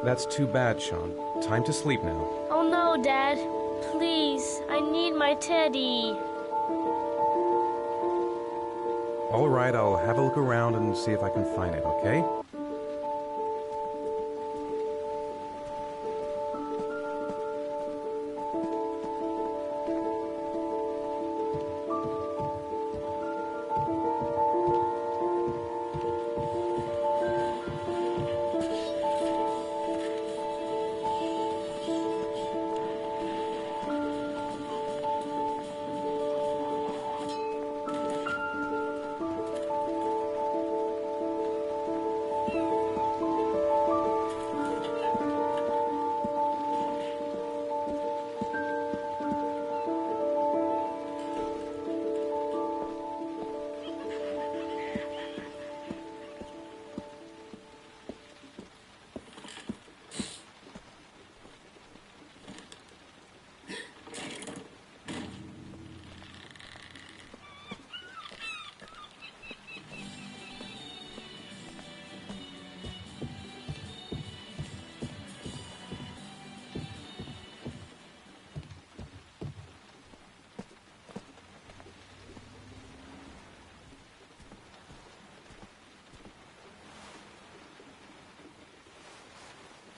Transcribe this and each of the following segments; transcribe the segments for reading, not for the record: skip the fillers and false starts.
That's too bad, Sean. Time to sleep now. Oh no, Dad. Please, I need my teddy. All right, I'll have a look around and see if I can find it, okay?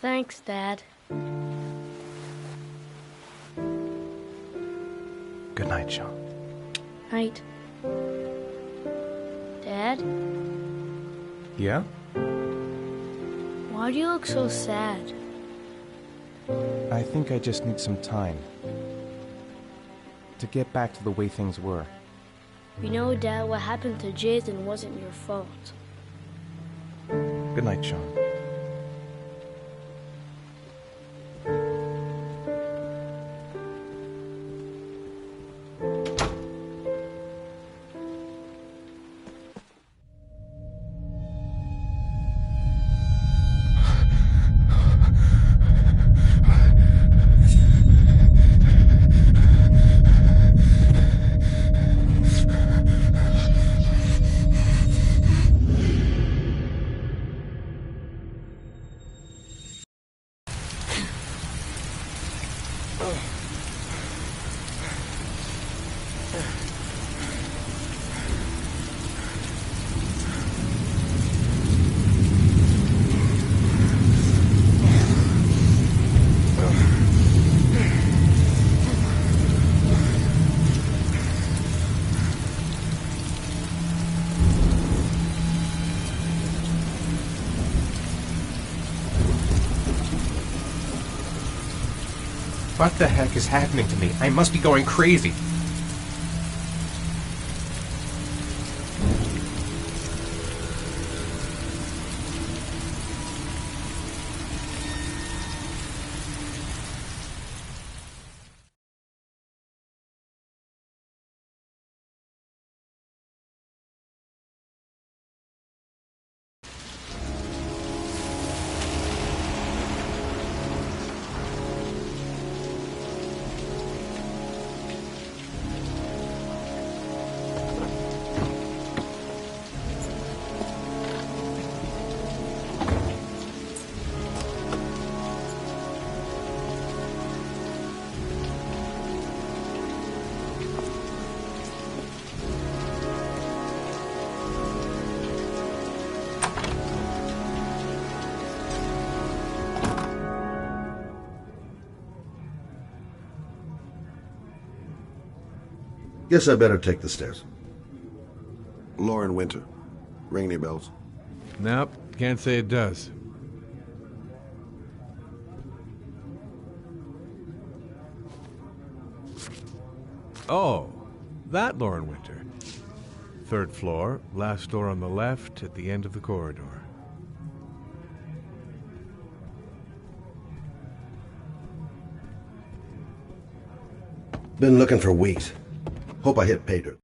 Thanks, Dad. Good night, Sean. Night. Dad? Yeah? Why do you look so sad? I think I just need some time to get back to the way things were. You know, Dad, what happened to Jason wasn't your fault. Good night, Sean. What the heck is happening to me? I must be going crazy. Guess I better take the stairs. Lauren Winter. Ring any bells? Nope, can't say it does. Oh, that Lauren Winter. Third floor, last door on the left at the end of the corridor. Been looking for weeks. Hope I hit pay dirt.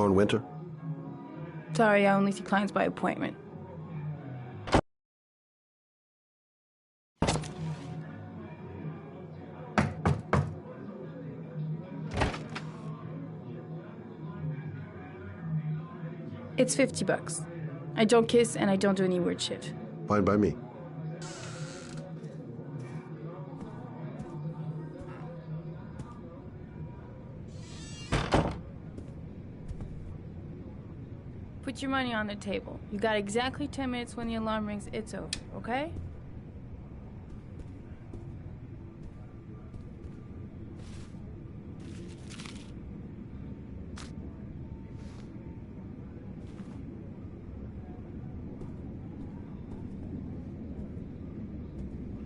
Lauren Winter? Sorry, I only see clients by appointment. It's $50. I don't kiss and I don't do any weird shit. Fine by me. Put your money on the table. You got exactly 10 minutes. When the alarm rings, it's over, okay?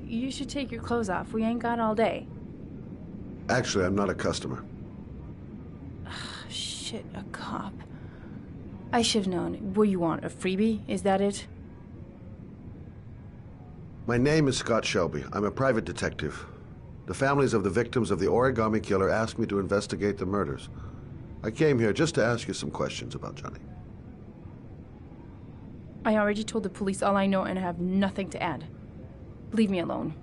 You should take your clothes off. We ain't got all day. Actually, I'm not a customer. Shit, a cop. I should've known. What do you want, a freebie? Is that it? My name is Scott Shelby. I'm a private detective. The families of the victims of the Origami Killer asked me to investigate the murders. I came here just to ask you some questions about Johnny. I already told the police all I know and I have nothing to add. Leave me alone.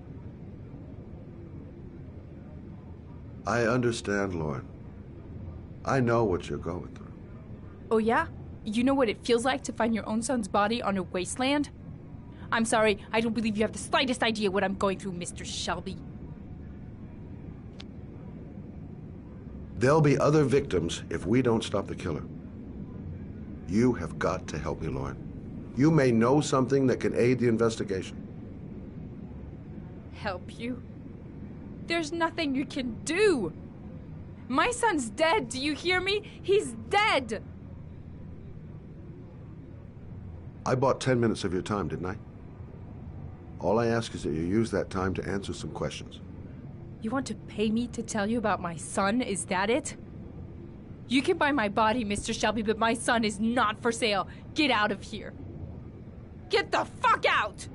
I understand, Lauren. I know what you're going through. Oh yeah? You know what it feels like to find your own son's body on a wasteland? I'm sorry, I don't believe you have the slightest idea what I'm going through, Mr. Shelby. There'll be other victims if we don't stop the killer. You have got to help me, Lauren. You may know something that can aid the investigation. Help you? There's nothing you can do! My son's dead, do you hear me? He's dead! I bought 10 minutes of your time, didn't I? All I ask is that you use that time to answer some questions. You want to pay me to tell you about my son? Is that it? You can buy my body, Mr. Shelby, but my son is not for sale. Get out of here. Get the fuck out!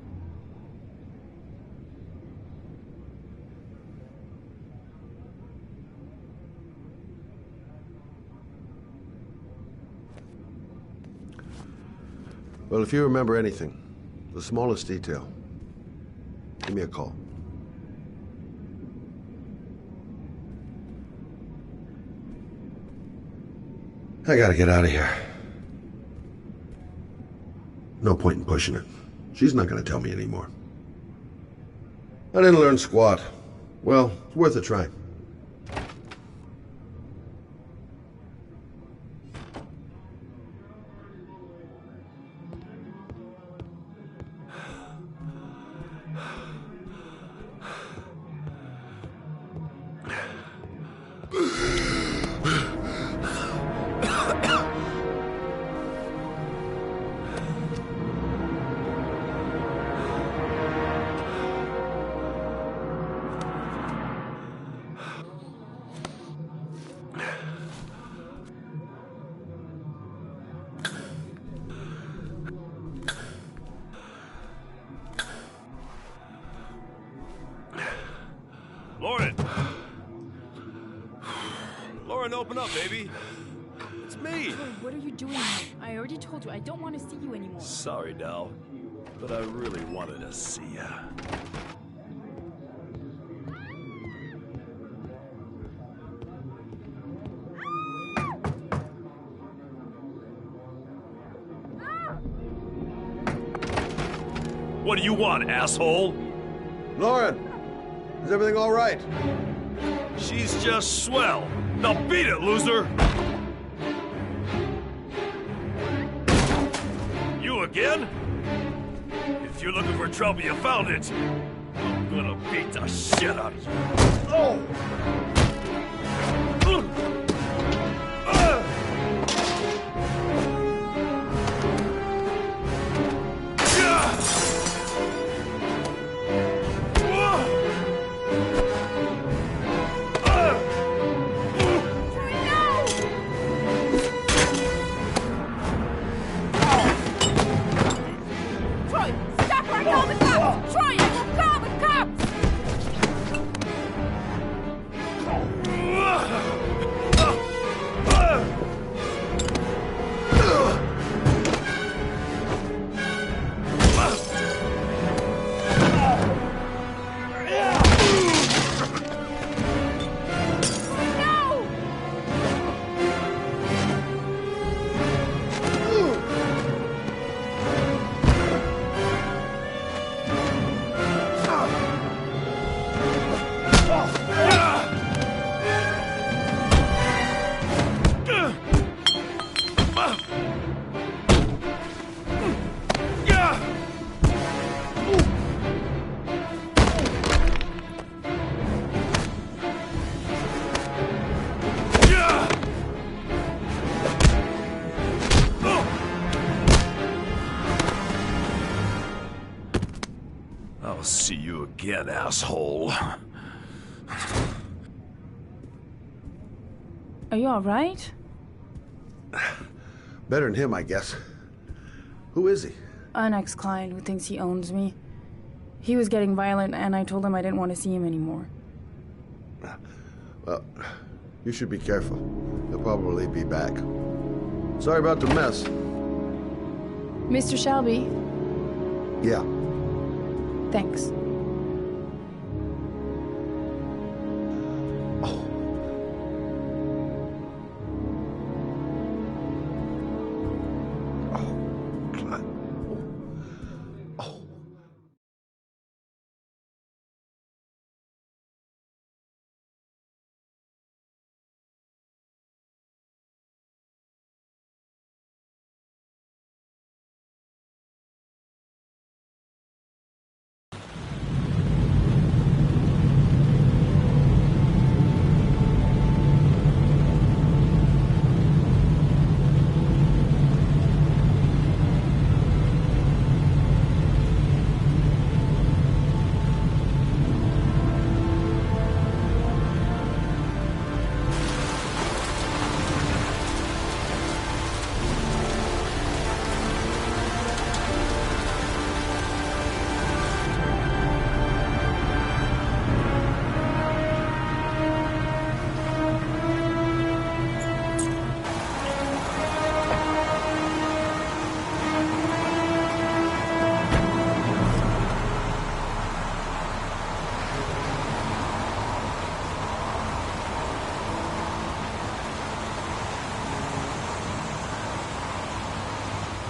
Well, if you remember anything, the smallest detail, give me a call. I gotta get out of here. No point in pushing it. She's not gonna tell me anymore. I didn't learn squat. Well, it's worth a try. Lauren! Lauren, open up, baby. It's me. Troy, what are you doing here? I already told you, I don't want to see you anymore. Sorry, Dal, but I really wanted to see ya. What do you want, asshole? Lauren, is everything all right? She's just swell. Now beat it, loser! You again? If you're looking for trouble, you found it. I'm gonna beat the shit out of you. Oh! I'll see you again, asshole. Are you alright? Better than him, I guess. Who is he? An ex-client who thinks he owns me. He was getting violent, and I told him I didn't want to see him anymore. Well, you should be careful. He'll probably be back. Sorry about the mess. Mr. Shelby, Yeah. thanks.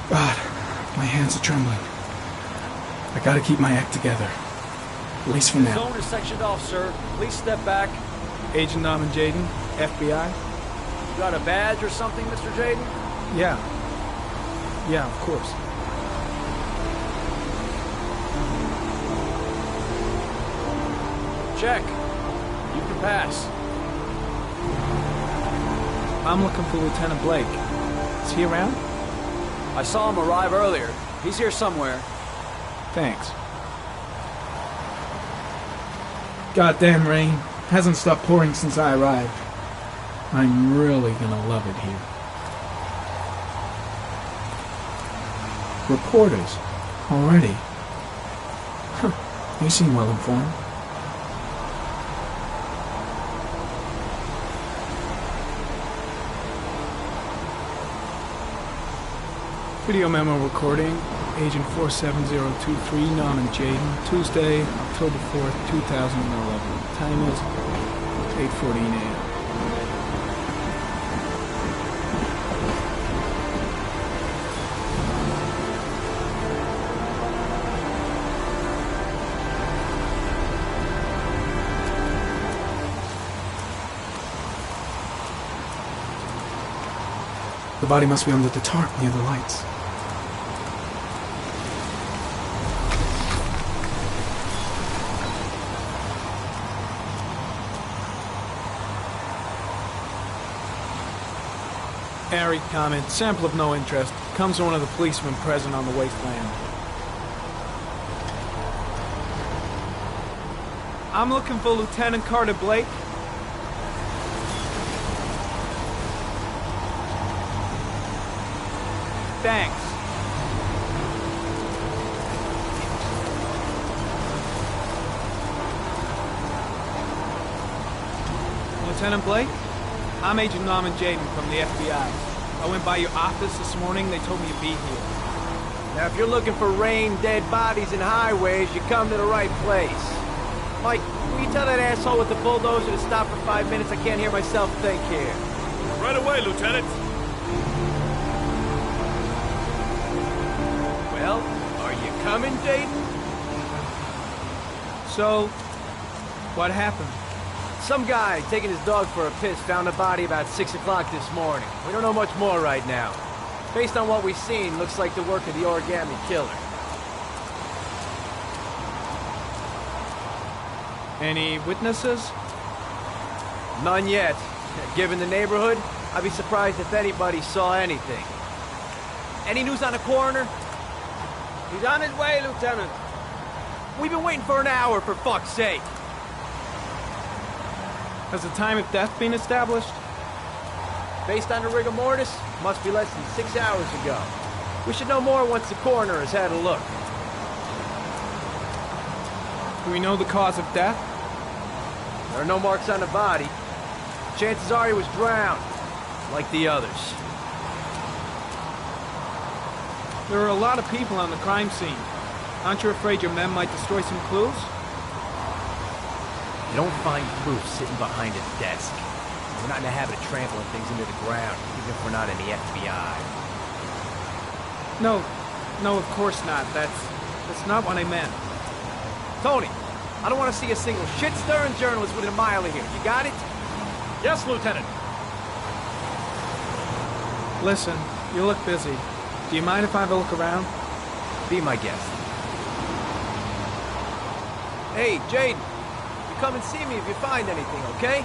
God, my hands are trembling. I gotta keep my act together. At least for now. Zone is sectioned off, sir. Please step back. Agent Norman Jaden, FBI? You got a badge or something, Mr. Jaden? Yeah. Yeah, of course. Check. You can pass. I'm looking for Lieutenant Blake. Is he around? I saw him arrive earlier. He's here somewhere. Thanks. Goddamn rain. Hasn't stopped pouring since I arrived. I'm really gonna love it here. Reporters? Already? Huh. You seem well informed. Video memo recording, Agent 47023, Norman Jaden, Tuesday, October 4th, 2011. Time is 8:14 a.m. The body must be under the tarp near the lights. Airy comment, sample of no interest. Comes from one of the policemen present on the wasteland. I'm looking for Lieutenant Carter Blake. Thanks. Lieutenant Blake? I'm Agent Norman Jaden from the FBI. I went by your office this morning. They told me you'd be here. Now, if you're looking for rain, dead bodies, and highways, you come to the right place. Mike, will you tell that asshole with the bulldozer to stop for 5 minutes? I can't hear myself think here. Right away, Lieutenant. Well, are you coming, Jaden? So, what happened? Some guy taking his dog for a piss found a body about 6 o'clock this morning. We don't know much more right now. Based on what we've seen, looks like the work of the Origami Killer. Any witnesses? None yet. Given the neighborhood, I'd be surprised if anybody saw anything. Any news on the coroner? He's on his way, Lieutenant. We've been waiting for an hour, for fuck's sake! Has the time of death been established? Based on the rigor mortis, must be less than 6 hours ago. We should know more once the coroner has had a look. Do we know the cause of death? There are no marks on the body. Chances are he was drowned, like the others. There are a lot of people on the crime scene. Aren't you afraid your men might destroy some clues? You don't find proof sitting behind a desk. We're not in the habit of trampling things into the ground, even if we're not in the FBI. No, of course not. That's not what I meant. Tony, I don't want to see a single shit-stirring journalist within a mile of here. You got it? Yes, Lieutenant. Listen, you look busy. Do you mind if I have a look around? Be my guest. Hey, Jaden. You come and see me if you find anything, okay?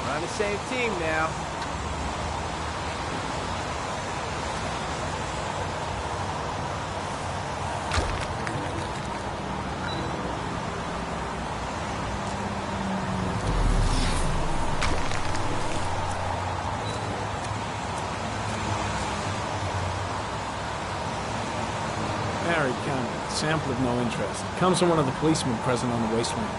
We're on the same team now. Harry County. Sample of no interest. Comes from one of the policemen present on the wasteland.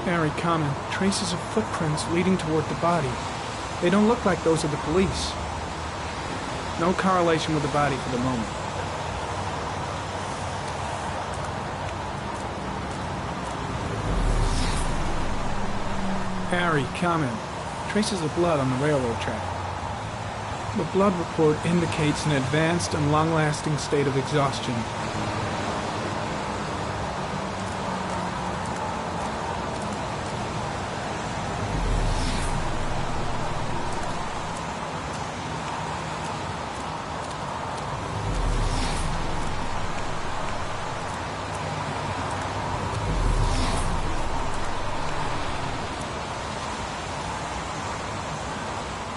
Very common. Traces of footprints leading toward the body. They don't look like those of the police. No correlation with the body for the moment. Harry, comment. Traces of blood on the railroad track. The blood report indicates an advanced and long-lasting state of exhaustion.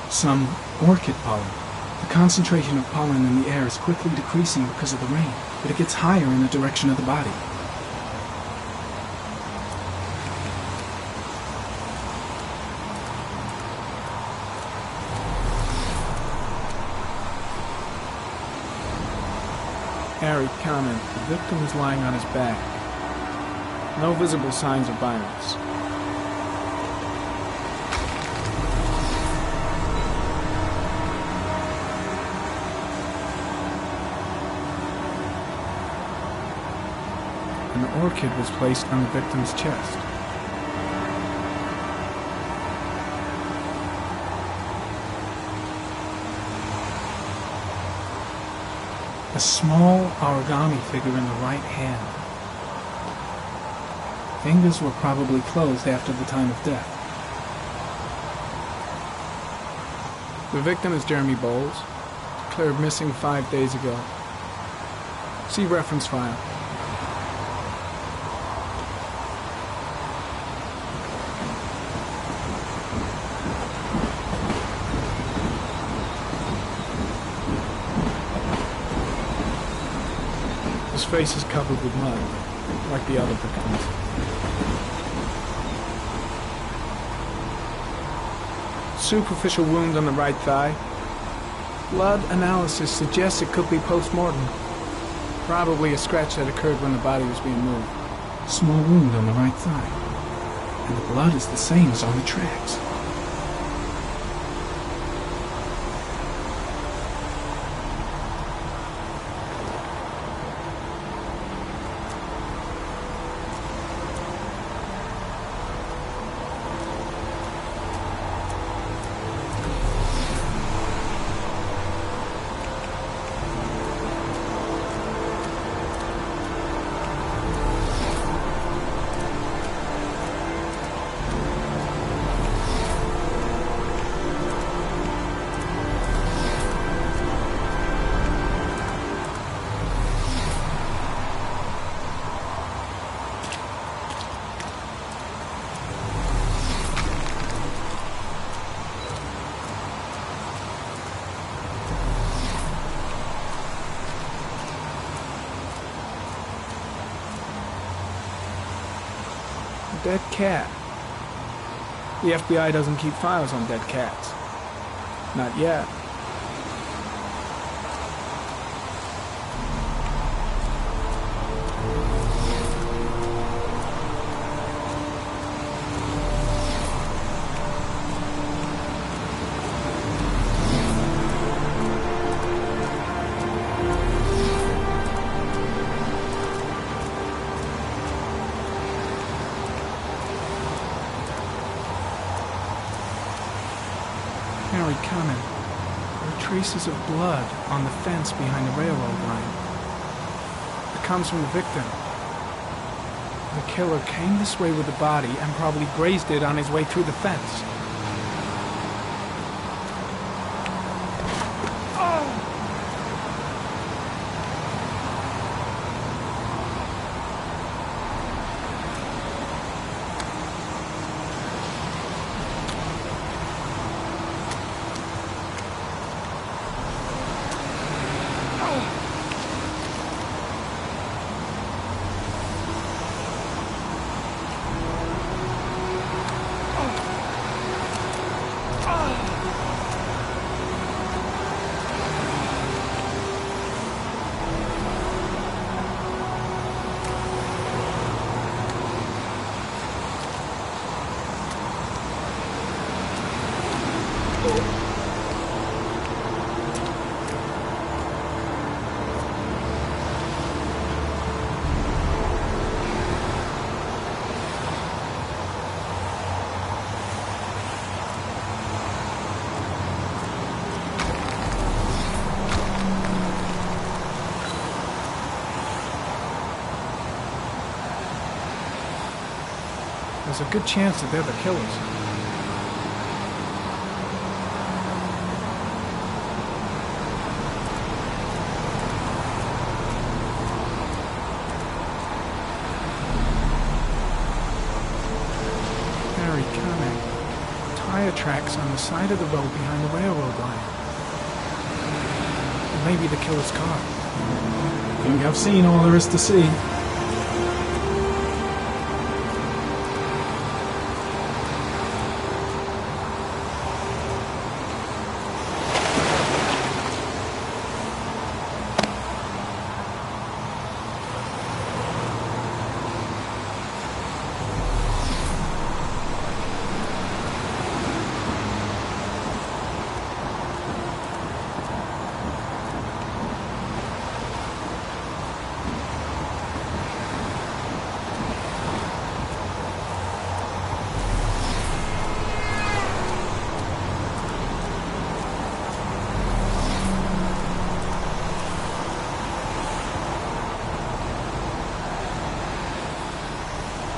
Some orchid pollen. The concentration of pollen in the air is quickly decreasing because of the rain, but it gets higher in the direction of the body. Harry comment. The victim is lying on his back. No visible signs of violence. An orchid was placed on the victim's chest. A small origami figure in the right hand. Fingers were probably closed after the time of death. The victim is Jeremy Bowles, declared missing 5 days ago. See reference file. His face is covered with mud, like the other victims. Superficial wound on the right thigh. Blood analysis suggests it could be post-mortem. Probably a scratch that occurred when the body was being moved. Small wound on the right thigh. And the blood is the same as on the tracks. dead cat. The FBI doesn't keep files on dead cats. Not yet. Harry Conant. There are traces of blood on the fence behind the railroad line. It comes from the victim. The killer came this way with the body and probably grazed it on his way through the fence. There's a good chance that they're the killers. Harry Conant. Tire tracks on the side of the road behind the railroad line. It may be the killer's car. I think I've seen all there is to see.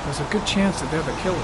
There's a good chance that they're the killers.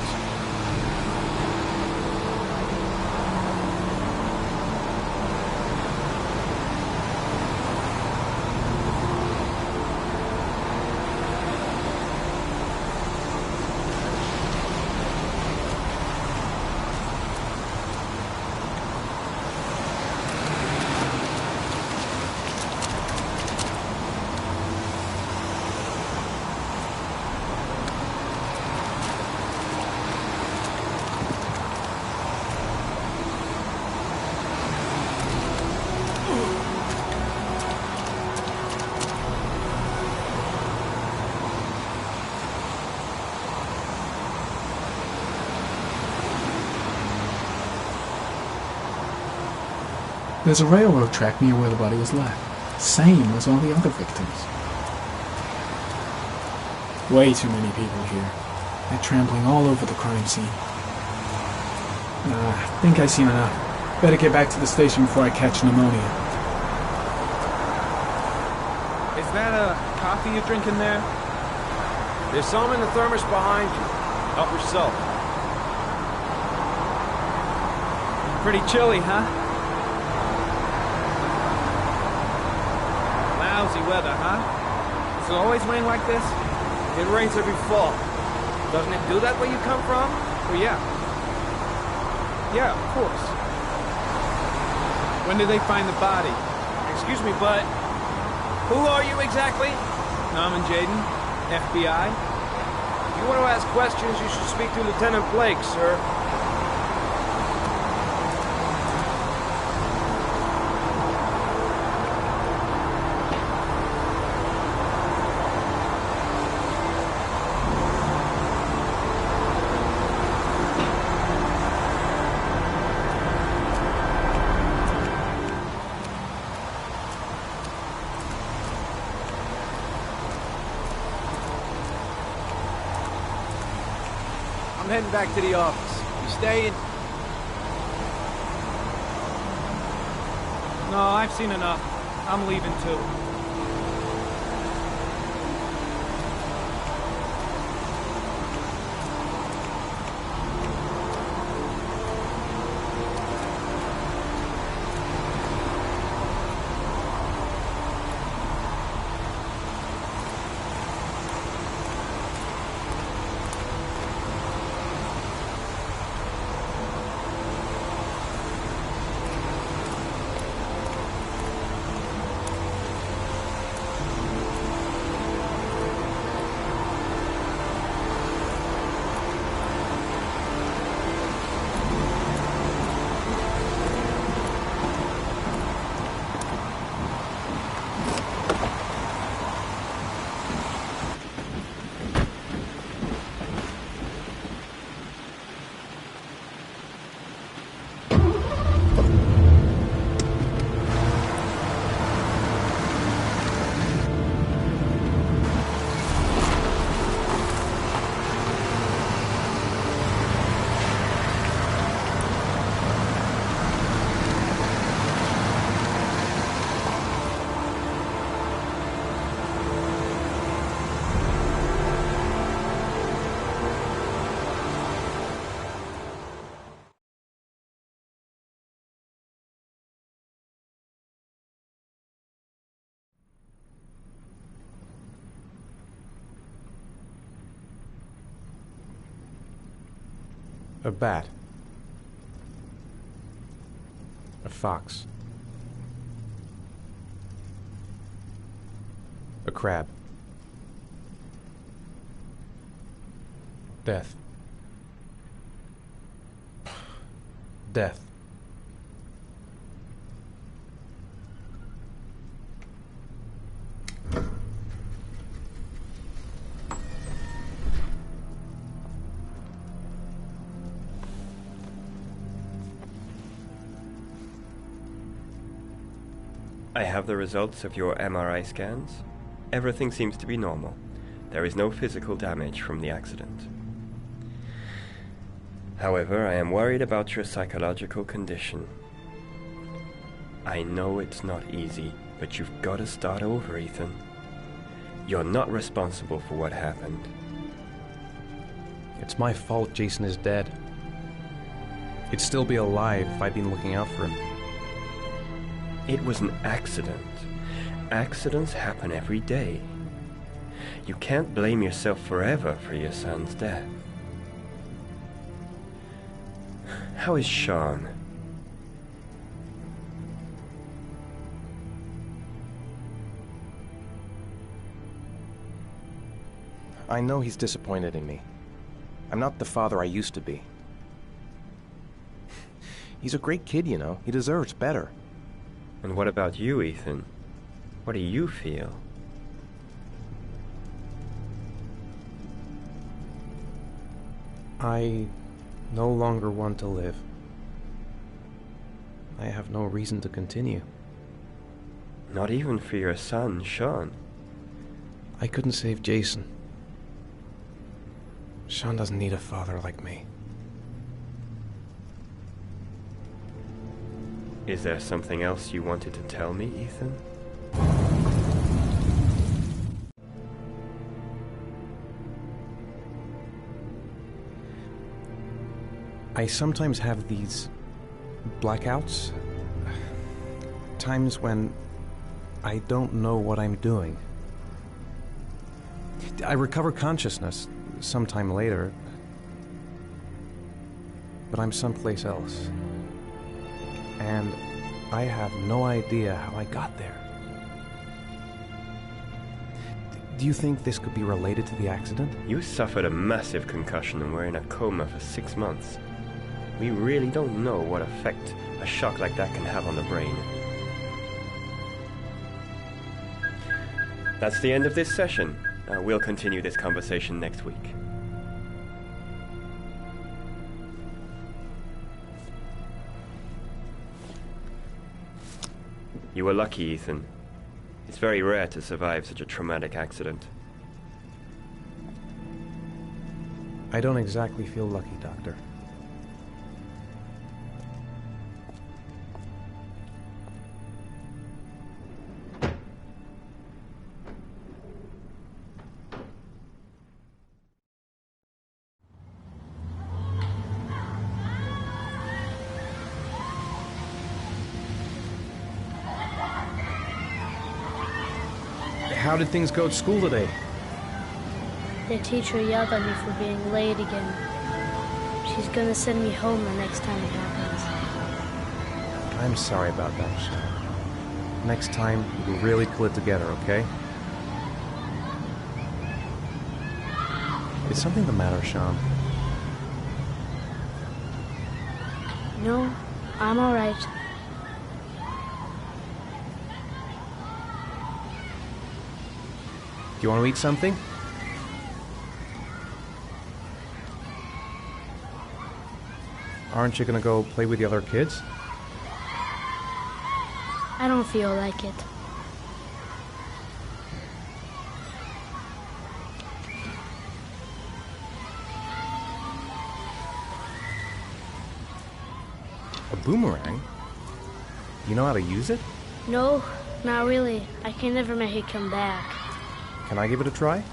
There's a railroad track near where the body was left. Same as all the other victims. Way too many people here. They're trampling all over the crime scene. I think I've seen enough. Better get back to the station before I catch pneumonia. Is that a coffee you're drinking there? There's some in the thermos behind you. Help yourself. Pretty chilly, huh? Lousy weather, huh? Does it always rain like this? It rains every fall. Doesn't it do that where you come from? Well, yeah. Yeah, of course. When did they find the body? Excuse me, but who are you exactly? Norman Jayden, FBI. You you want to ask questions, you should speak to Lieutenant Blake, sir. I'm heading back to the office. You staying? No, I've seen enough. I'm leaving too. A bat. A fox. A crab. Death. Death. I have the results of your MRI scans. Everything seems to be normal. There is no physical damage from the accident. However, I am worried about your psychological condition. I know it's not easy, but you've got to start over, Ethan. You're not responsible for what happened. It's my fault Jason is dead. He'd still be alive if I'd been looking out for him. It was an accident. Accidents happen every day. You can't blame yourself forever for your son's death. How is Sean? I know he's disappointed in me. I'm not the father I used to be. He's a great kid, you know. He deserves better. And what about you, Ethan? What do you feel? I no longer want to live. I have no reason to continue. Not even for your son, Sean. I couldn't save Jason. Sean doesn't need a father like me. Is there something else you wanted to tell me, Ethan? I sometimes have these blackouts. Times when I don't know what I'm doing. I recover consciousness sometime later, but I'm someplace else. And I have no idea how I got there. Do you think this could be related to the accident? You suffered a massive concussion and were in a coma for 6 months. We really don't know what effect a shock like that can have on the brain. That's the end of this session. We'll continue this conversation next week. You were lucky, Ethan. It's very rare to survive such a traumatic accident. I don't exactly feel lucky, Doctor. How did things go at school today? The teacher yelled at me for being late again. She's gonna send me home the next time it happens. I'm sorry about that, Sean. Next time, we'll really pull it together, okay? Is something the matter, Sean? No, I'm alright. Do you want to eat something? Aren't you gonna go play with the other kids? I don't feel like it. A boomerang? You know how to use it? No, not really. I can never make it come back. Can I give it a try?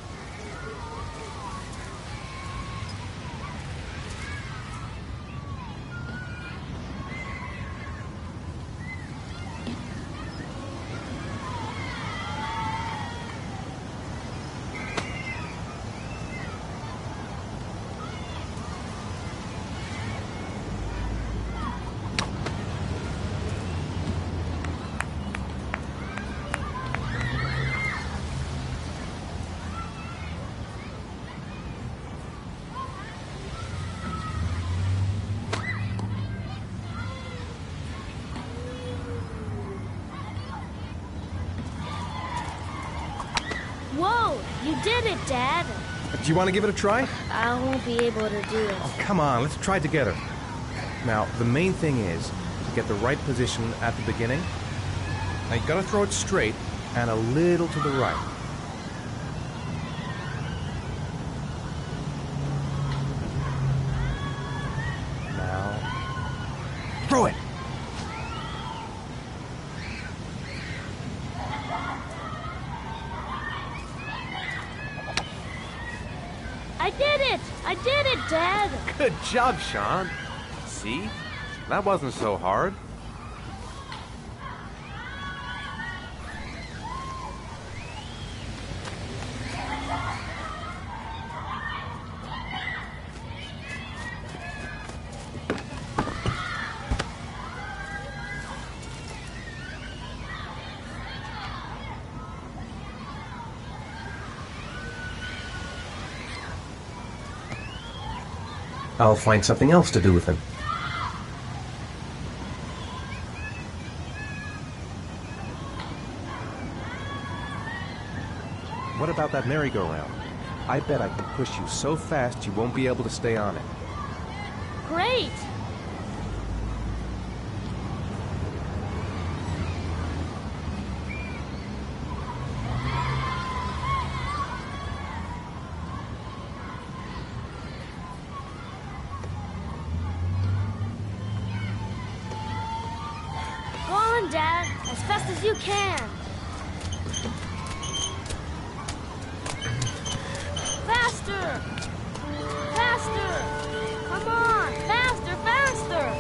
Whoa! You did it, Dad! Do you want to give it a try? I won't be able to do it. Oh, come on, let's try it together. Now, the main thing is to get the right position at the beginning. Now, you gotta throw it straight and a little to the right. Now, throw it! I did it! I did it, Dad! Good job, Sean. See? That wasn't so hard. I'll find something else to do with him. What about that merry-go-round? I bet I can push you so fast you won't be able to stay on it. Great! Go on, Dad, as fast as you can. Faster! Faster! Come on! Faster, faster!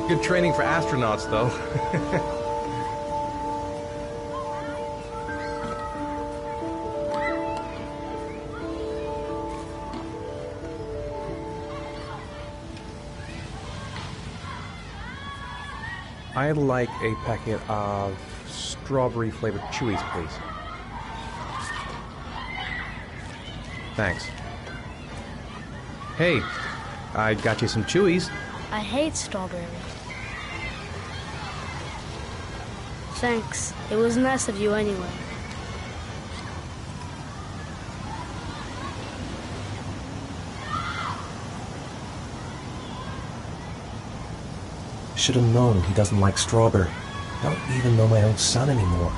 Good training for astronauts, though. I'd like a packet of strawberry-flavored Chewies, please. Thanks. Hey, I got you some Chewies. I hate strawberries. Thanks. It was nice of you anyway. Should have known he doesn't like strawberry. I don't even know my own son anymore.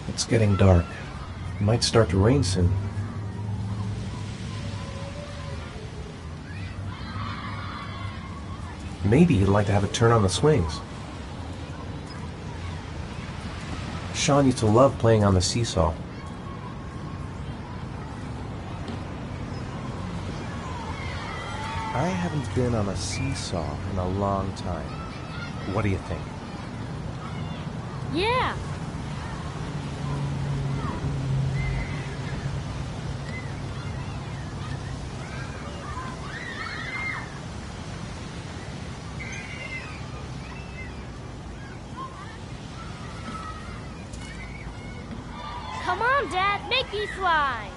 It's getting dark. It might start to rain soon. Maybe he'd like to have a turn on the swings. Sean used to love playing on the seesaw. I haven't been on a seesaw in a long time. What do you think? Yeah. Come on, Dad, make me fly.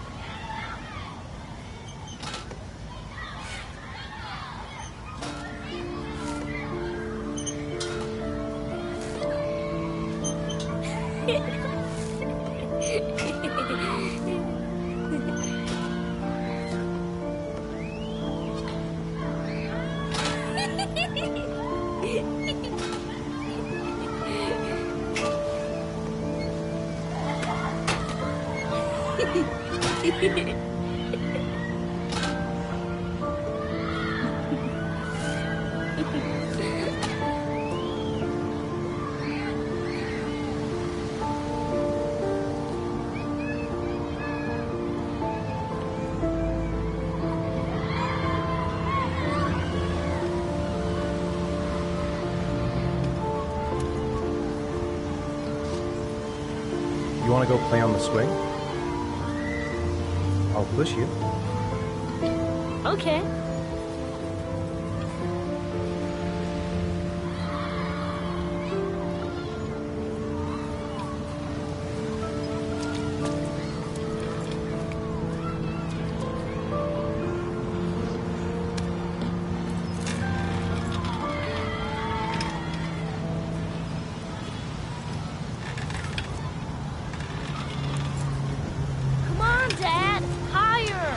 You want to go play on the swing? I'll push you. Okay. Come on, Dad, higher.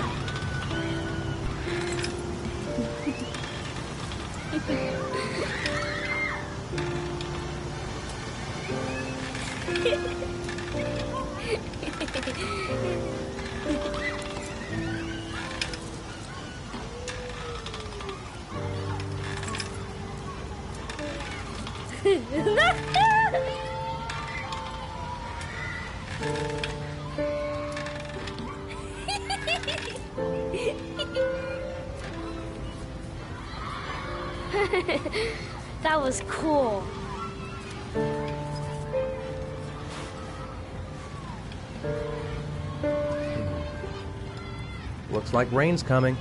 That was cool. Looks like rain's coming.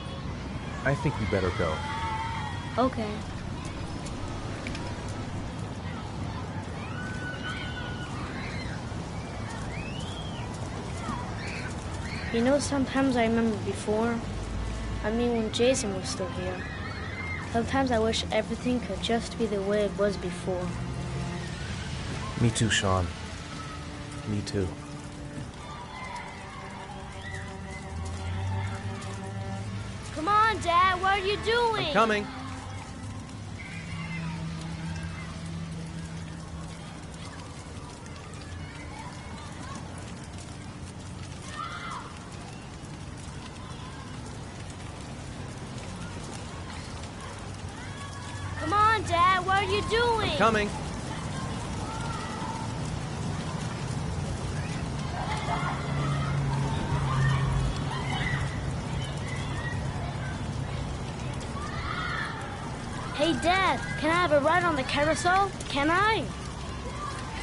I think we better go. Okay. You know, sometimes I remember before. I mean, when Jason was still here. Sometimes I wish everything could just be the way it was before. Me too, Sean. Me too. Come on, Dad, what are you doing? I'm coming. Come on, Dad, what are you doing? Coming. Hey, Dad, can I have a ride on the carousel? Can I?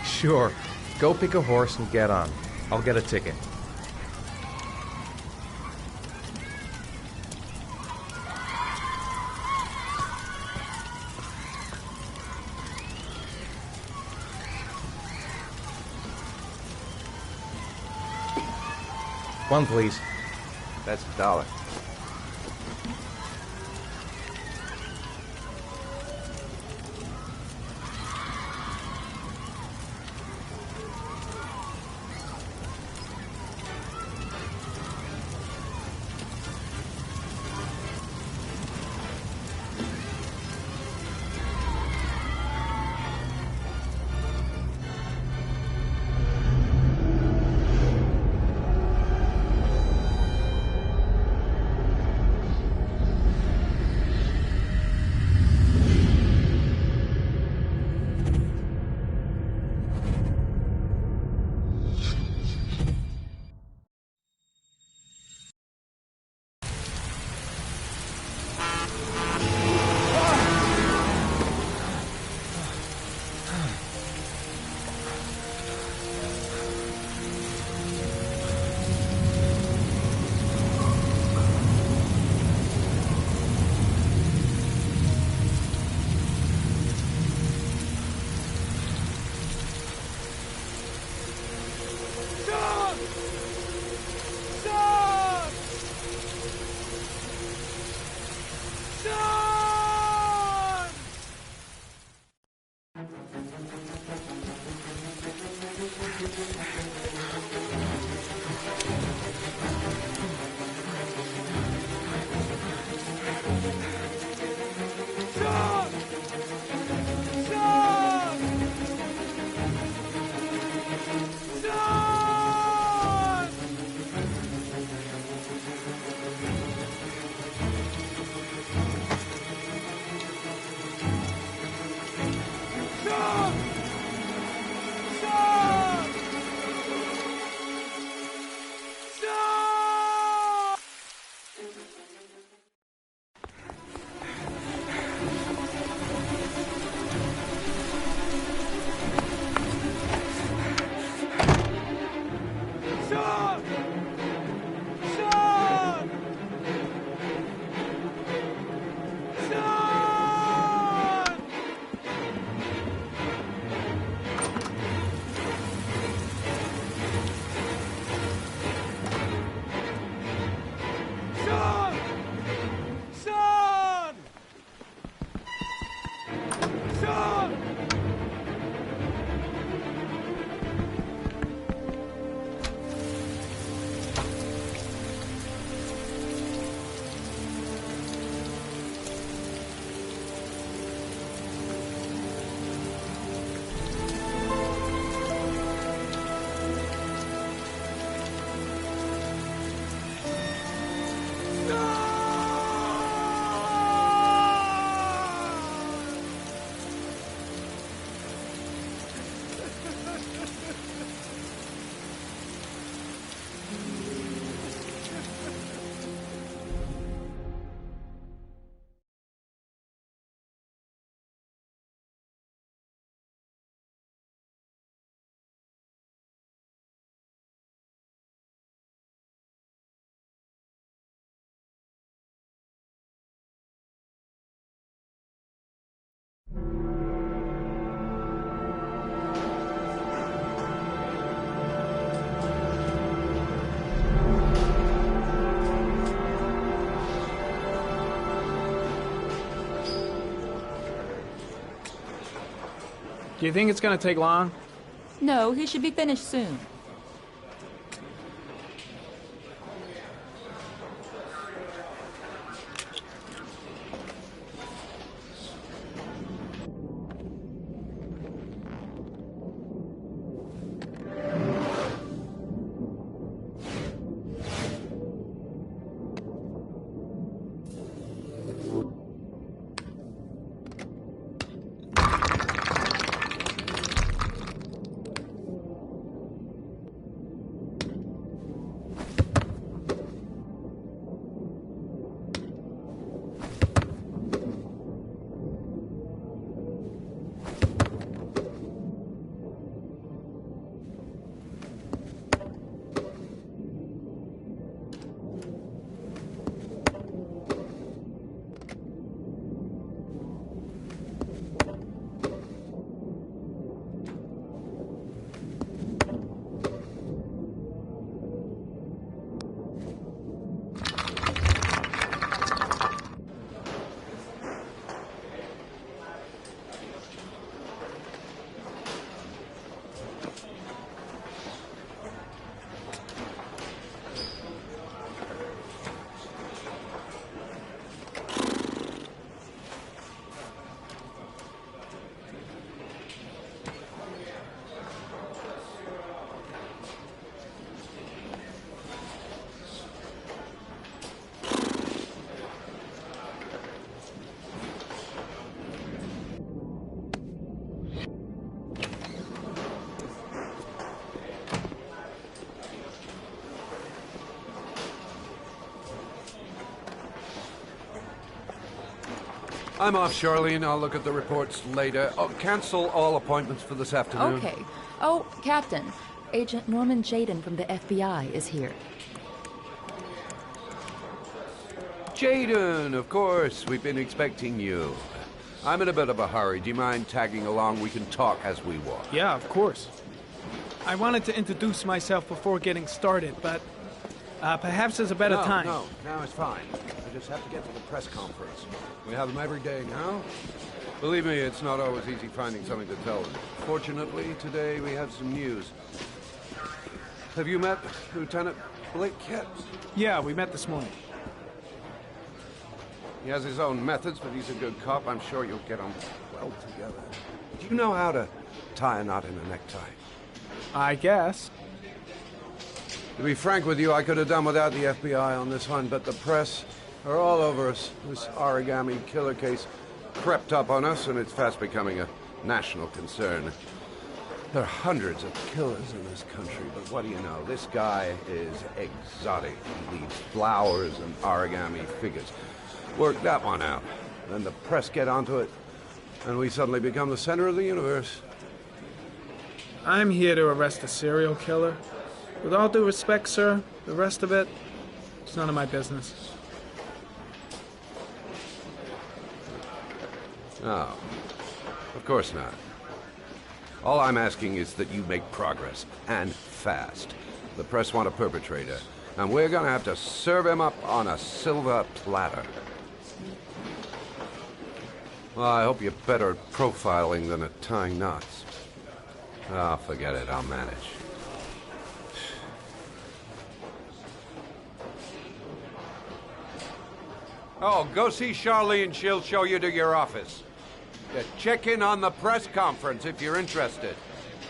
Sure. Go pick a horse and get on. I'll get a ticket. One, please. That's $1. Do you think it's gonna take long? No, he should be finished soon. I'm off, Charlene. I'll look at the reports later. Oh, cancel all appointments for this afternoon. Okay. Oh, Captain. Agent Norman Jaden from the FBI is here. Jaden, of course. We've been expecting you. I'm in a bit of a hurry. Do you mind tagging along? We can talk as we walk. Yeah, of course. I wanted to introduce myself before getting started, but perhaps there's a better time. No, it's fine. I just have to get to the press conference. We have them every day now. Believe me, it's not always easy finding something to tell them. Fortunately, today we have some news. Have you met Lieutenant Blake yet? Yeah, we met this morning. He has his own methods, but he's a good cop. I'm sure you'll get on well together. Do you know how to tie a knot in a necktie? I guess. To be frank with you, I could have done without the FBI on this one, but the press are all over us. This Origami Killer case crept up on us, and it's fast becoming a national concern. There are hundreds of killers in this country, but what do you know? This guy is exotic. He leaves flowers and origami figures. Work that one out. Then the press get onto it, and we suddenly become the center of the universe. I'm here to arrest a serial killer. With all due respect, sir, the rest of it, it's none of my business. No, of course not. All I'm asking is that you make progress, and fast. The press want a perpetrator, and we're gonna have to serve him up on a silver platter. Well, I hope you're better at profiling than at tying knots. Oh, forget it, I'll manage. Oh, go see Charlene. She'll show you to your office. Check in on the press conference if you're interested.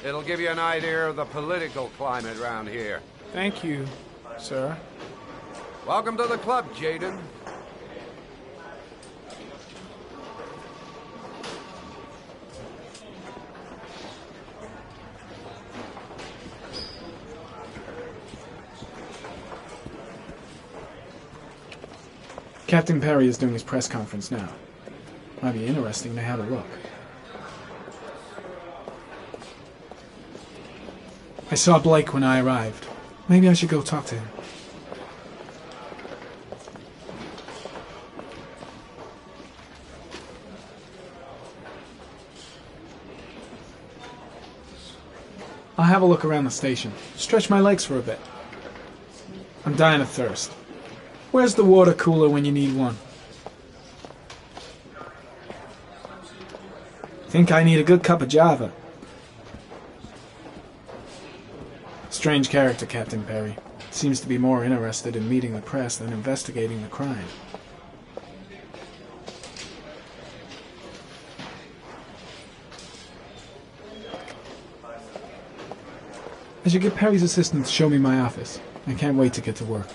It'll give you an idea of the political climate around here. Thank you, sir. Welcome to the club, Jaden. Captain Perry is doing his press conference now. Might be interesting to have a look. I saw Blake when I arrived. Maybe I should go talk to him. I'll have a look around the station. Stretch my legs for a bit. I'm dying of thirst. Where's the water cooler when you need one? Think I need a good cup of Java. Strange character, Captain Perry. Seems to be more interested in meeting the press than investigating the crime. I should get Perry's assistant to show me my office. I can't wait to get to work.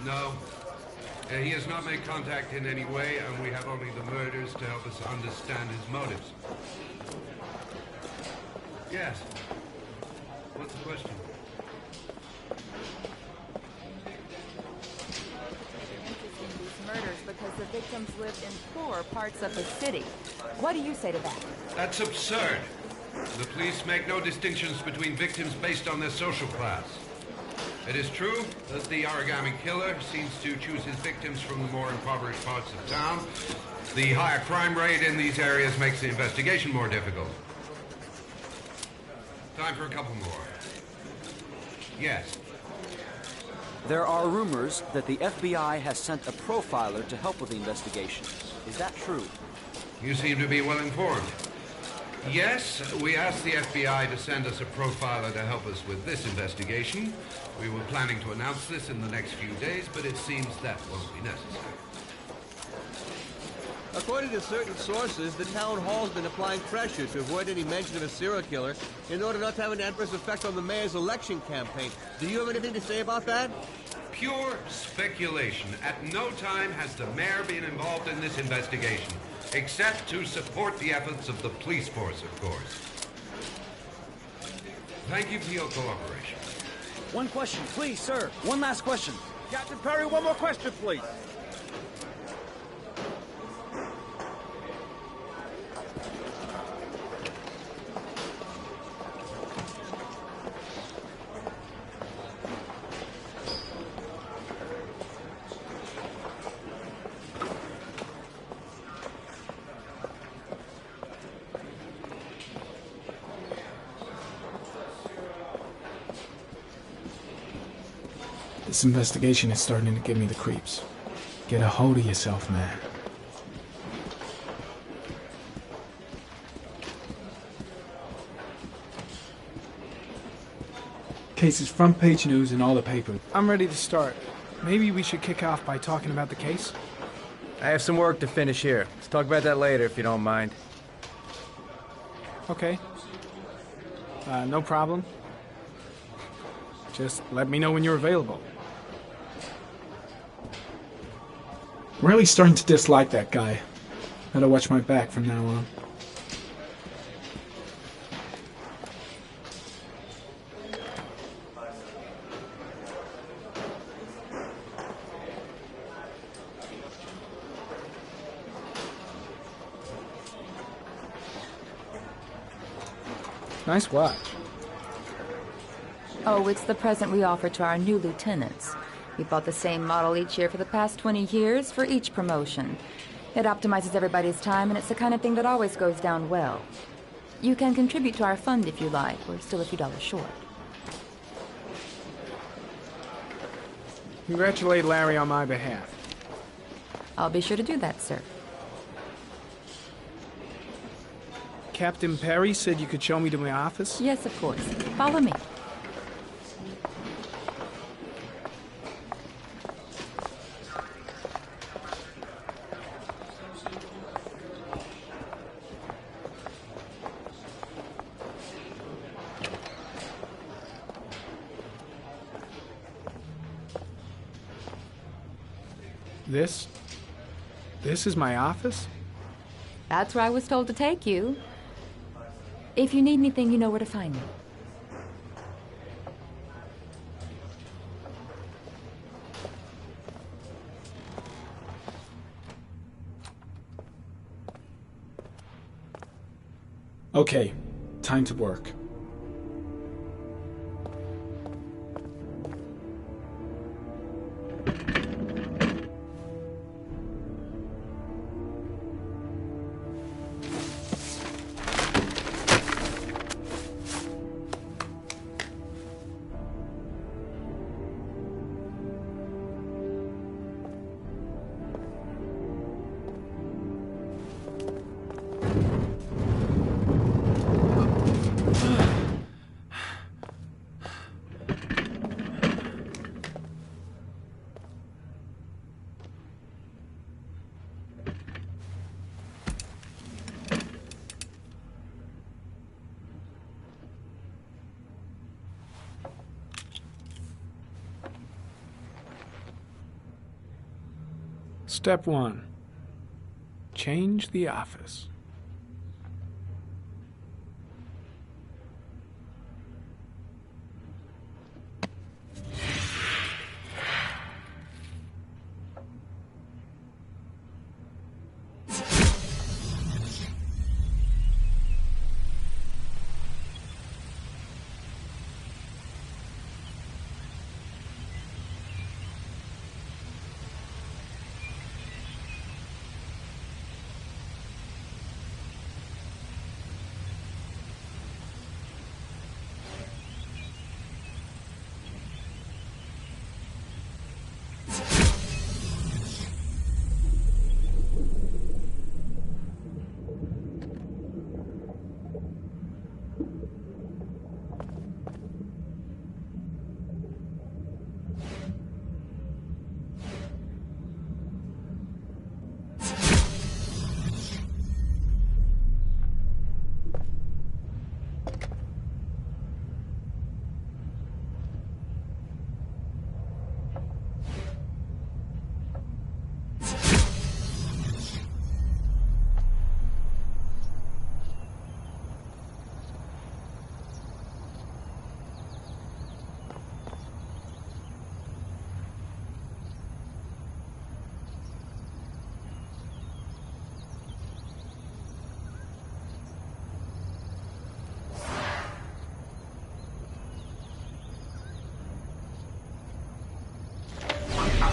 No. He has not made contact in any way, and we have only the murders to help us understand his motives. Yes. What's the question? Interested in these murders because the victims lived in poor parts of the city. What do you say to that? That's absurd. The police make no distinctions between victims based on their social class. It is true that the Origami Killer seems to choose his victims from the more impoverished parts of town. The higher crime rate in these areas makes the investigation more difficult. Time for a couple more. Yes. There are rumors that the FBI has sent a profiler to help with the investigation. Is that true? You seem to be well informed. Yes, we asked the FBI to send us a profiler to help us with this investigation. We were planning to announce this in the next few days, but it seems that won't be necessary. According to certain sources, the town hall's been applying pressure to avoid any mention of a serial killer in order not to have an adverse effect on the mayor's election campaign. Do you have anything to say about that? Pure speculation. At no time has the mayor been involved in this investigation, except to support the efforts of the police force, of course. Thank you for your cooperation. One question, please, sir. One last question. Captain Perry, one more question, please. This investigation is starting to give me the creeps. Get a hold of yourself, man. Case is front page news in all the papers. I'm ready to start. Maybe we should kick off by talking about the case? I have some work to finish here. Let's talk about that later if you don't mind. Okay. No problem. Just let me know when you're available. Really starting to dislike that guy. Better watch my back from now on. Nice watch. Oh, it's the present we offer to our new lieutenants. We bought the same model each year for the past 20 years for each promotion. It optimizes everybody's time, and it's the kind of thing that always goes down well. You can contribute to our fund if you like. We're still a few dollars short. Congratulate Larry on my behalf. I'll be sure to do that, sir. Captain Perry said you could show me to my office? Yes, of course. Follow me. This is my office? That's where I was told to take you. If you need anything, you know where to find me. Okay, time to work. Step 1. Change the office.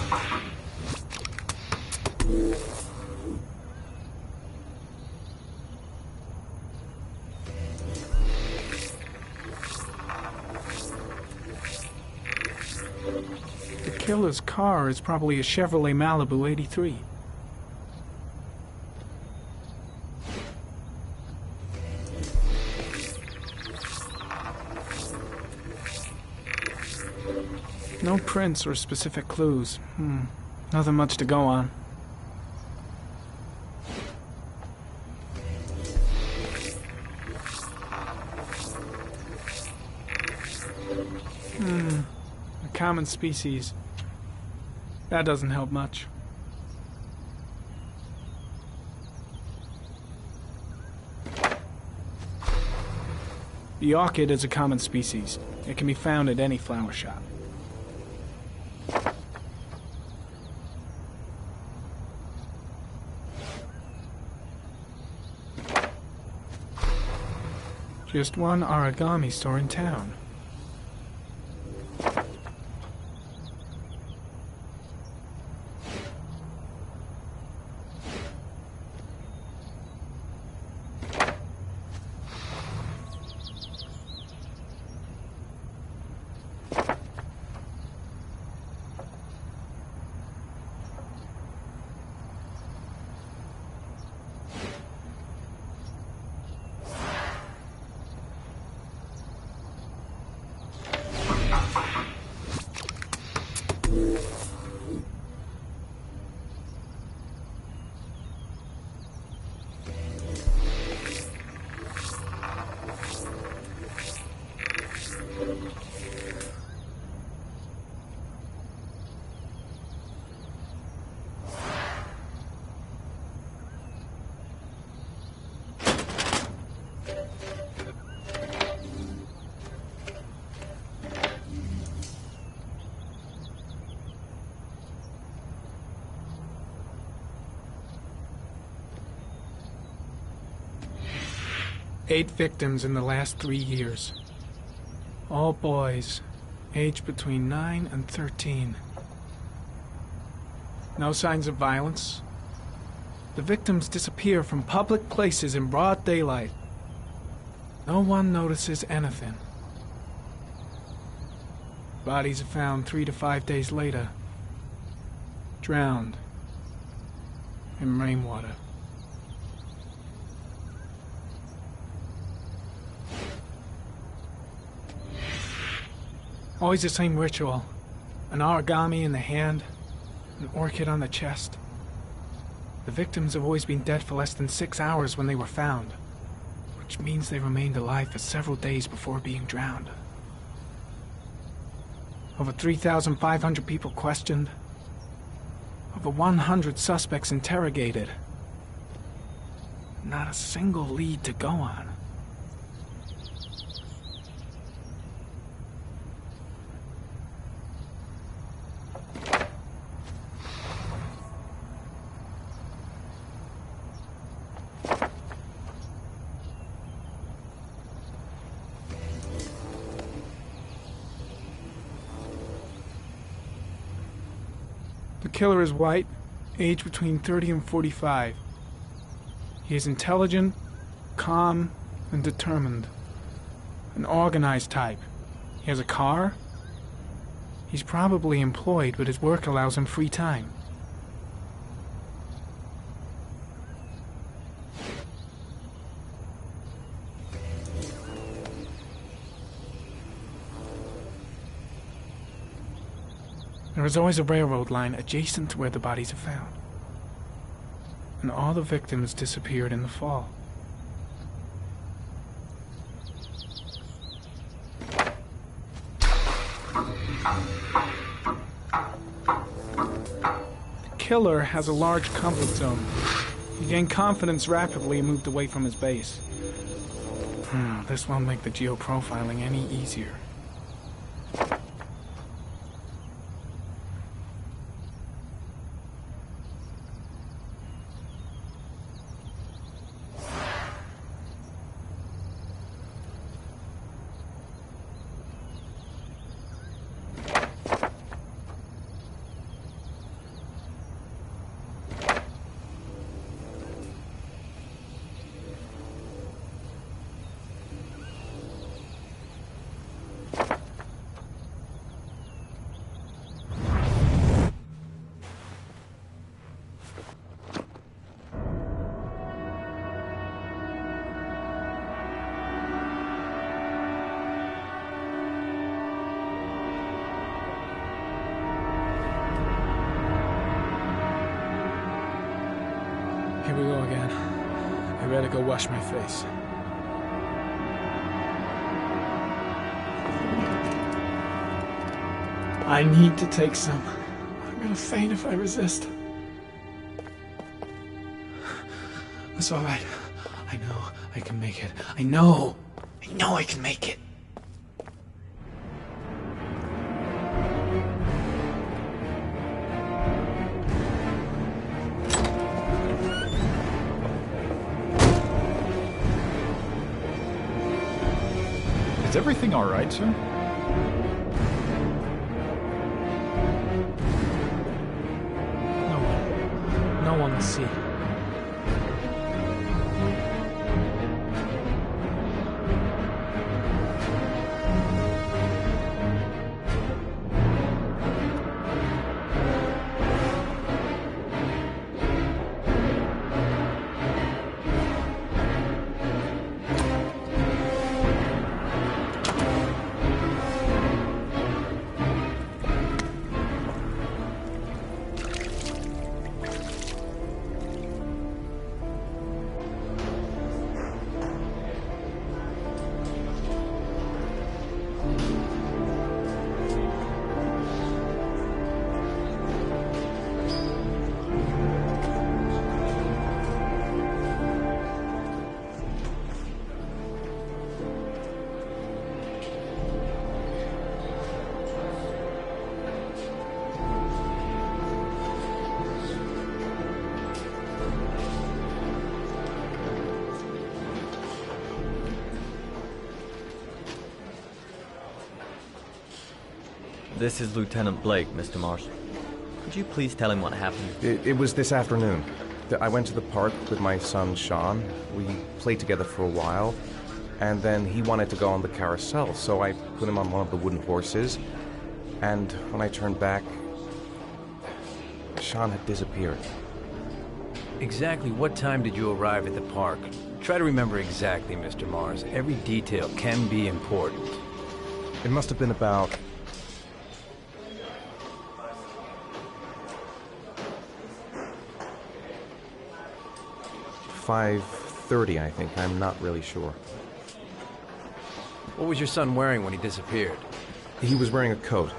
The killer's car is probably a Chevrolet Malibu 83. No prints or specific clues. Nothing much to go on. A common species. That doesn't help much. The orchid is a common species. It can be found at any flower shop. Just one origami store in town. Eight victims in the last 3 years. All boys, aged between 9 and 13. No signs of violence. The victims disappear from public places in broad daylight. No one notices anything. Bodies are found 3 to 5 days later, drowned in rainwater. Always the same ritual. An origami in the hand, an orchid on the chest. The victims have always been dead for less than 6 hours when they were found, which means they remained alive for several days before being drowned. Over 3,500 people questioned. Over 100 suspects interrogated. Not a single lead to go on. The killer is white, aged between 30 and 45. He is intelligent, calm, and determined. An organized type. He has a car. He's probably employed, but his work allows him free time. There is always a railroad line adjacent to where the bodies are found. And all the victims disappeared in the fall. The killer has a large comfort zone. He gained confidence rapidly and moved away from his base. This won't make the geoprofiling any easier. Here we go again. I better go wash my face. I need to take some. I'm gonna faint if I resist. It's all right. I know I can make it. I know I can make it. Is everything all right, sir? No one will see. This is Lieutenant Blake, Mr. Mars. Could you please tell him what happened? It was this afternoon. I went to the park with my son, Sean. We played together for a while, and then he wanted to go on the carousel, so I put him on one of the wooden horses, and when I turned back, Sean had disappeared. Exactly what time did you arrive at the park? Try to remember exactly, Mr. Mars. Every detail can be important. It must have been about 5:30, I think. I'm not really sure. What was your son wearing when he disappeared? He was wearing a coat.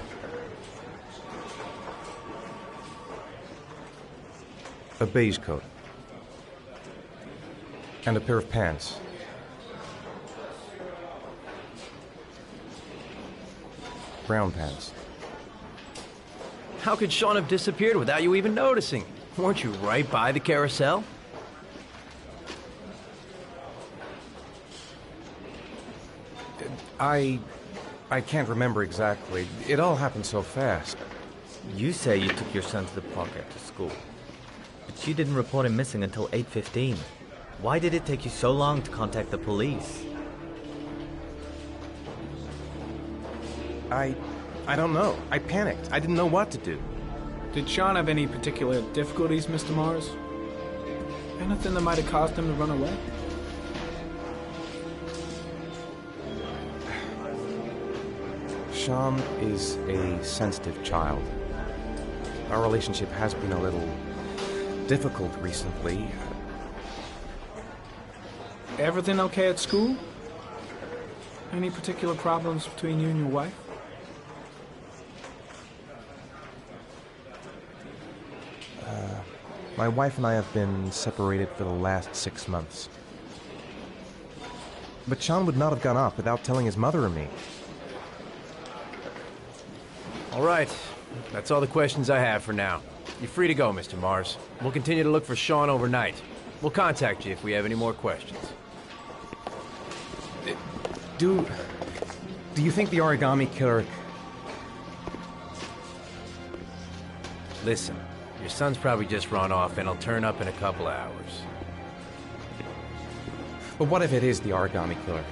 A beige coat. And a pair of pants. Brown pants. How could Sean have disappeared without you even noticing? Weren't you right by the carousel? I can't remember exactly. It all happened so fast. You say you took your son to the park after school, but you didn't report him missing until 8:15. Why did it take you so long to contact the police? I don't know. I panicked. I didn't know what to do. Did Sean have any particular difficulties, Mr. Mars? Anything that might have caused him to run away? Sean is a sensitive child. Our relationship has been a little difficult recently. Everything okay at school? Any particular problems between you and your wife? My wife and I have been separated for the last 6 months. But Sean would not have gone off without telling his mother or me. All right. That's all the questions I have for now. You're free to go, Mr. Mars. We'll continue to look for Sean overnight. We'll contact you if we have any more questions. Do you think the origami killer... Listen, your son's probably just run off and he'll turn up in a couple of hours. But what if it is the origami killer?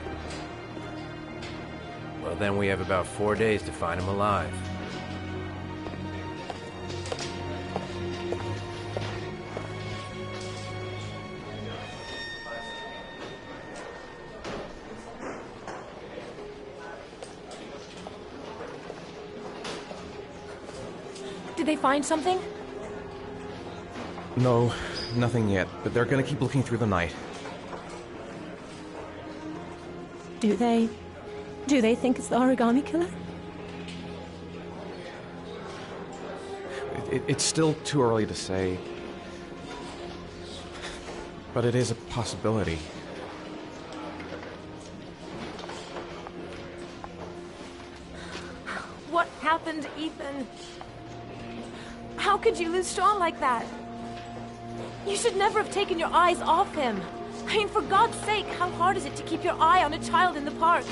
Well, then we have about 4 days to find him alive. Did they find something? No. Nothing yet, but they're gonna keep looking through the night. Do they think it's the origami killer? It's still too early to say. But it is a possibility. What happened, Ethan? How could you lose Sean like that? You should never have taken your eyes off him. I mean, for God's sake, how hard is it to keep your eye on a child in the park?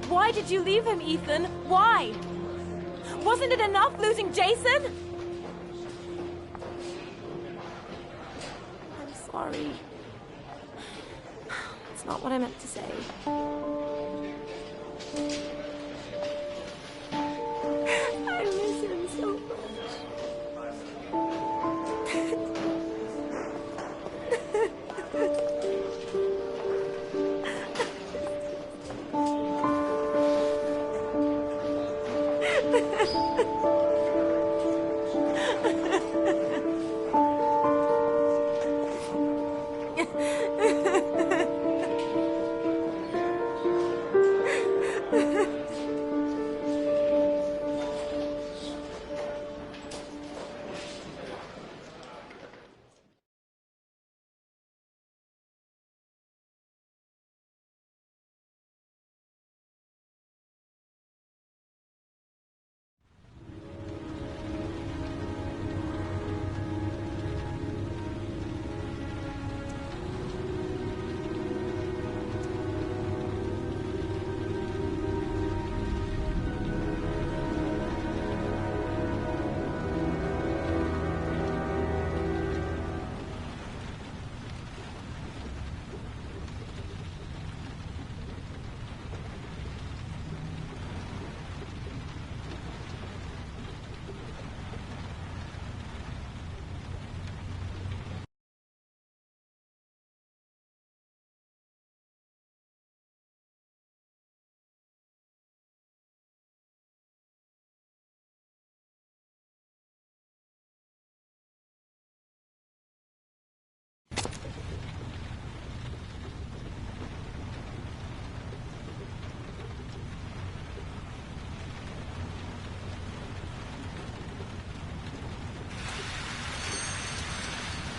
Why did you leave him, Ethan? Why? Wasn't it enough losing Jason? I'm sorry. It's not what I meant to say. I miss him so much.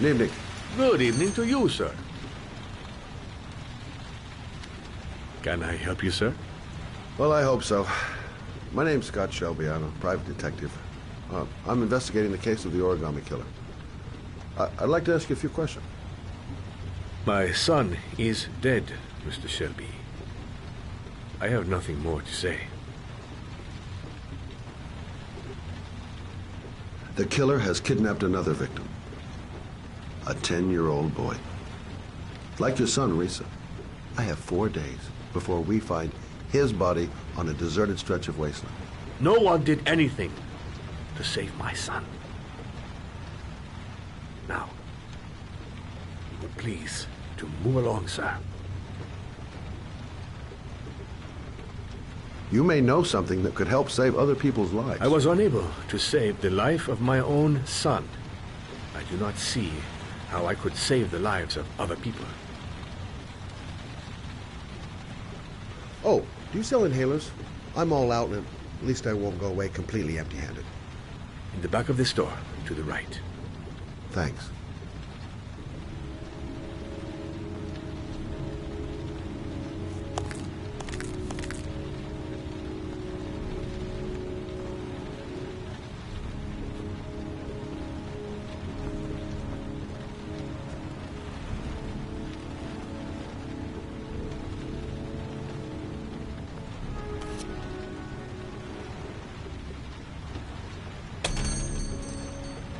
Good evening. Good evening to you, sir. Can I help you, sir? Well, I hope so. My name's Scott Shelby. I'm a private detective. I'm investigating the case of the origami killer. I'd like to ask you a few questions. My son is dead, Mr. Shelby. I have nothing more to say. The killer has kidnapped another victim. A 10-year-old boy. Like your son, Risa. I have 4 days before we find his body on a deserted stretch of wasteland. No one did anything to save my son. Now, please, to move along, sir. You may know something that could help save other people's lives. I was unable to save the life of my own son. I do not see how I could save the lives of other people. Oh, do you sell inhalers? I'm all out, and at least I won't go away completely empty-handed. In the back of the store, to the right. Thanks.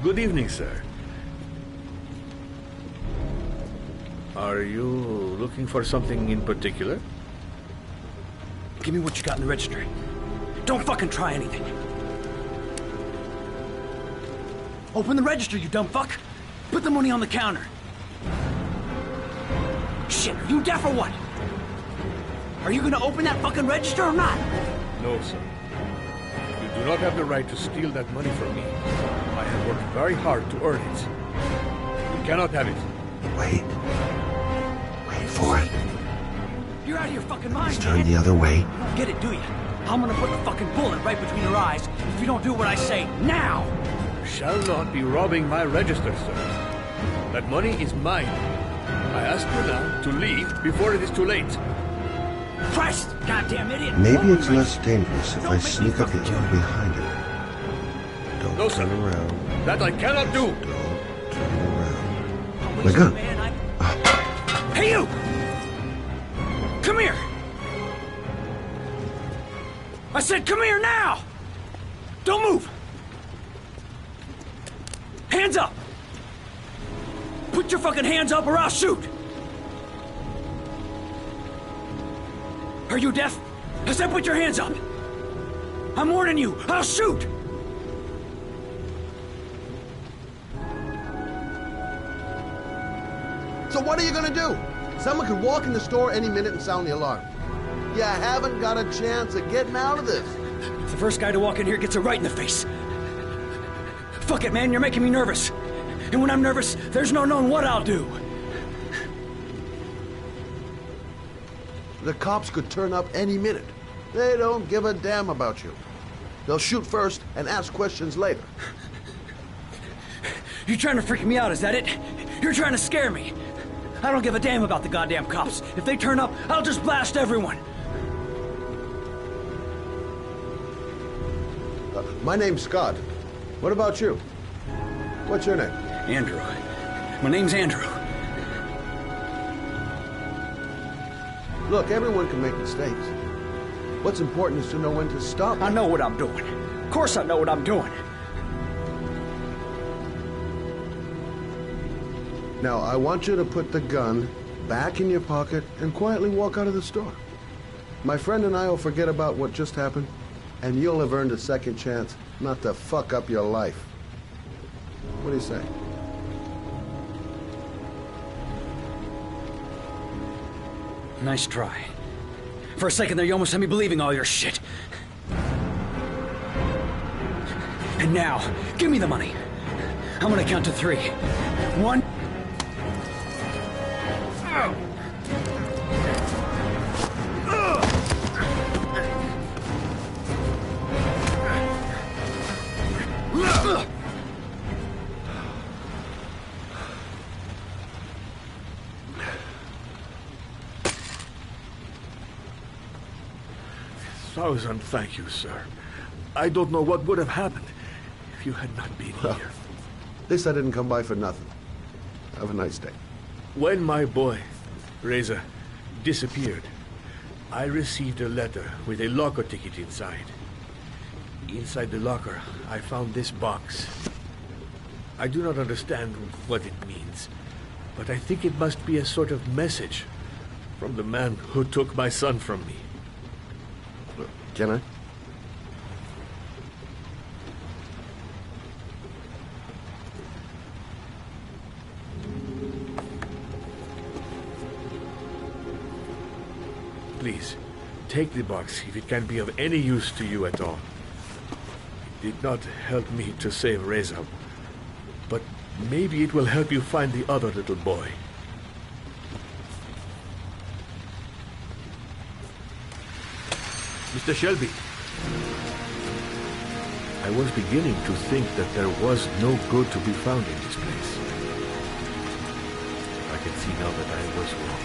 Good evening, sir. Are you looking for something in particular? Give me what you got in the register. Don't fucking try anything. Open the register, you dumb fuck. Put the money on the counter. Shit, are you deaf or what? Are you gonna open that fucking register or not? No, sir. You do not have the right to steal that money from me. I have worked very hard to earn it. cannot have it. Wait. Wait for it. You're out of your fucking mind, Turn man. the other way. You don't get it, do you? I'm gonna put the fucking bullet right between your eyes if you don't do what I say now! Shall not be robbing my register, sir. That money is mine. I ask you now to leave before it is too late. Christ! Goddamn idiot! Maybe it's less dangerous if I sneak up behind her. Don't No, turn sir. around. That I cannot do. Turn around. My gun. Hey, you! Come here! I said come here now! Don't move! Hands up! Put your fucking hands up or I'll shoot! Are you deaf? I said put your hands up! I'm warning you, I'll shoot! So what are you gonna do? Someone could walk in the store any minute and sound the alarm. You haven't got a chance of getting out of this. The first guy to walk in here gets it right in the face. Fuck it, man, you're making me nervous. And when I'm nervous, there's no knowing what I'll do. The cops could turn up any minute. They don't give a damn about you. They'll shoot first and ask questions later. You trying to freak me out, is that it? You're trying to scare me. I don't give a damn about the goddamn cops. If they turn up, I'll just blast everyone. My name's Scott. What about you? What's your name? Andrew. My name's Andrew. Look, everyone can make mistakes. What's important is to know when to stop. I know what I'm doing. Of course I know what I'm doing. Now, I want you to put the gun back in your pocket and quietly walk out of the store. My friend and I will forget about what just happened, and you'll have earned a second chance not to fuck up your life. What do you say? Nice try. For a second there, you almost had me believing all your shit. And now, give me the money. I'm gonna count to 3. 1. Thousand thank you, sir. I don't know what would have happened if you had not been here. At least I didn't come by for nothing. Have a nice day. When my boy, Reza, disappeared, I received a letter with a locker ticket inside. Inside the locker, I found this box. I do not understand what it means, but I think it must be a sort of message from the man who took my son from me. Can I? Please, take the box if it can be of any use to you at all. It did not help me to save Reza, but maybe it will help you find the other little boy. Mr. Shelby, I was beginning to think that there was no good to be found in this place. I can see now that I was wrong.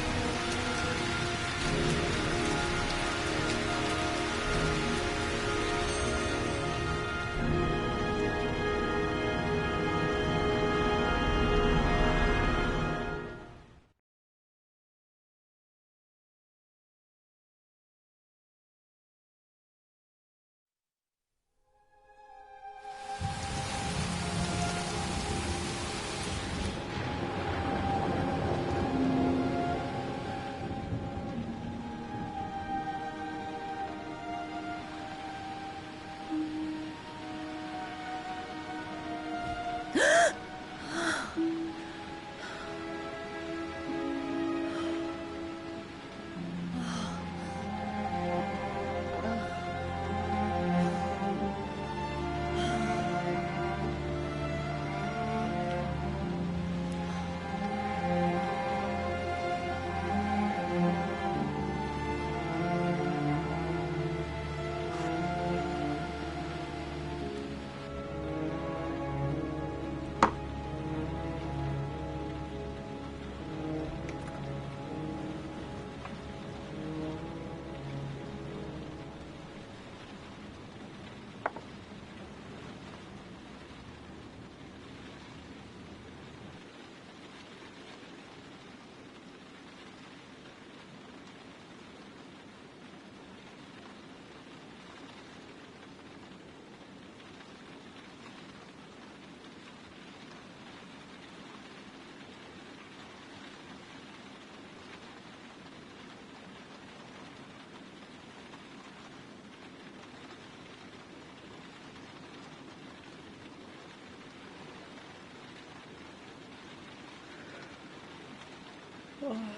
Oh.